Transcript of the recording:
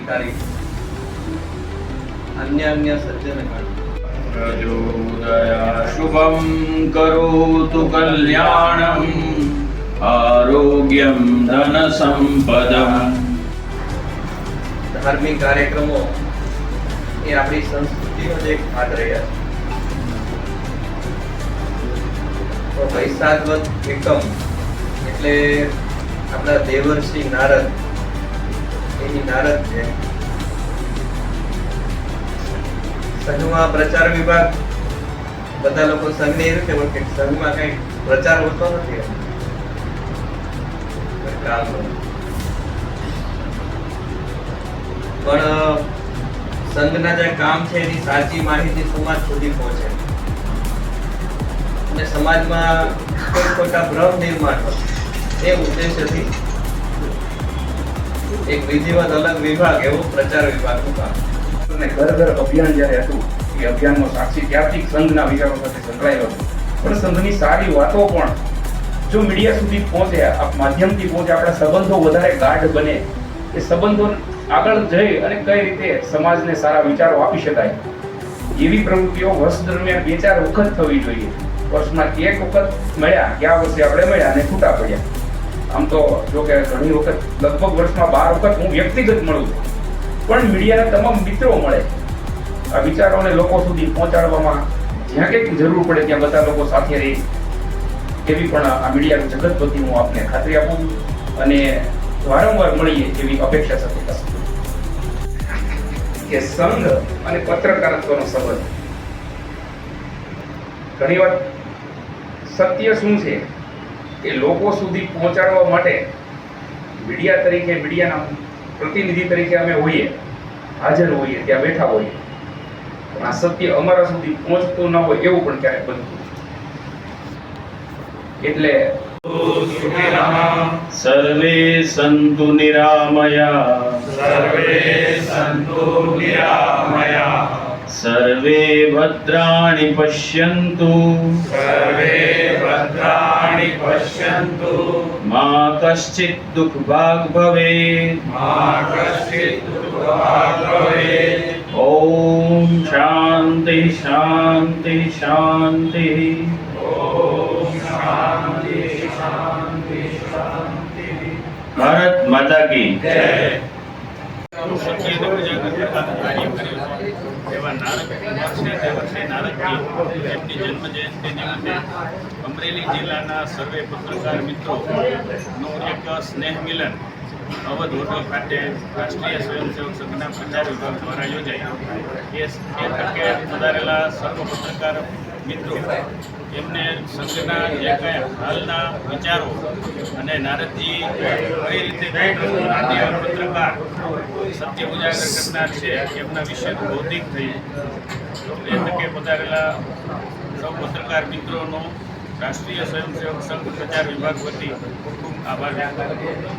ક્રાંતિકારી अन्य सज्जन प्रचोदया शुभं करोतु कल्याणम् आरोग्यं धन संपदम्। धार्मिक कार्यक्रमों ये अपनी संस्कृति नो एक भाग रह्या तो वैशाख वद एकम એટલે આપણા દેવર્ષિ નારદ એની નારદ છે સંઘમાં પ્રચાર વિભાગ બધા લોકો સંઘની રીતે ઓળખે સંઘમાં કઈ પ્રચાર હોતો નથી પણ સંઘના જે કામ છે એની સાચી માહિતી સમાજ સુધી પહોંચે અને સમાજમાં કોઈ ખોટા ભ્રમ નિર્માણ થાય એ ઉદ્દેશ્યથી એક વિધિવત અલગ વિભાગ એવો પ્રચાર વિભાગનું કામ ઘર ઘર અભિયાન જ્યારે હતું એ અભિયાનનો સાક્ષી ત્યારથી સંઘના વિચારો સાથે સંકળાયેલો હતો પણ સંઘની સારી વાતો પણ જો મીડિયા સુધી પહોંચે આ માધ્યમથી પહોંચે આપણા સંબંધો વધારે ગાઢ બને એ સંબંધો આગળ જઈ અને કઈ રીતે સમાજને સારા વિચારો આપી શકાય એવી પ્રવૃત્તિઓ વર્ષ દરમિયાન 2-4 વખત થવી જોઈએ। વર્ષમાં એક વખત મળ્યા ગયા વર્ષે આપણે મળ્યા અને છૂટા પડ્યા આમ તો જો કે ઘણી વખત લગભગ વર્ષમાં 12 વખત હું વ્યક્તિગત મળું છું પણ મીડિયાના તમામ મિત્રો મળે આ વિચારોને લોકો સુધી પહોંચાડવામાં જ્યાં કંઈક જરૂર પડે ત્યાં બધા લોકો સાથે રહી એવી પણ આ મીડિયાનું જગત વતી હું આપને ખાતરી આપું અને વારંવાર મળીએ એવી અપેક્ષા સાથે કહું કે સંઘ અને પત્રકારત્વનો સંબંધ ઘણીવાર સત્ય શું છે એ લોકો સુધી પહોંચાડવા માટે મીડિયા તરીકે મીડિયાના પ્રતિનિધિ તરીકે અમે હોઈએ હાજર હોઈએ ત્યાં બેઠા હોઈએ પણ આ સત્ય અમારા સુધી પહોંચતું ન હોય એવું પણ ક્યારેક બનતું એટલે सर्वे सन्तु निरामया सर्वे भद्राणि पश्यन्तु मा कश्चित् दुःखभाग् भवेत् ॐ शान्ति शान्ति शान्ति। भारत माता की जय। અમરેલી જિલ્લાના સર્વે પત્રકાર મિત્રોનું એક સ્નેહ મિલન અવધ હોટલ ખાતે રાષ્ટ્રીય સ્વયંસેવક સંઘના પ્રચાર વિભાગ દ્વારા યોજાઈ એ તકે પધારેલા સર્વ પત્રકાર મિત્રો એમને સંઘના જે કંઈ હાલના વિચારો અને નારદજી કઈ રીતે પત્રકાર સત્ય ઉજાગર કરનાર છે એમના વિશે બૌદ્ધિક થયું એ તકે પધારેલા સૌ પત્રકાર મિત્રોનો રાષ્ટ્રીય સ્વયંસેવક સંઘ પ્રચાર વિભાગ વતી ખૂબ ખૂબ આભાર વ્યક્ત કરું છું।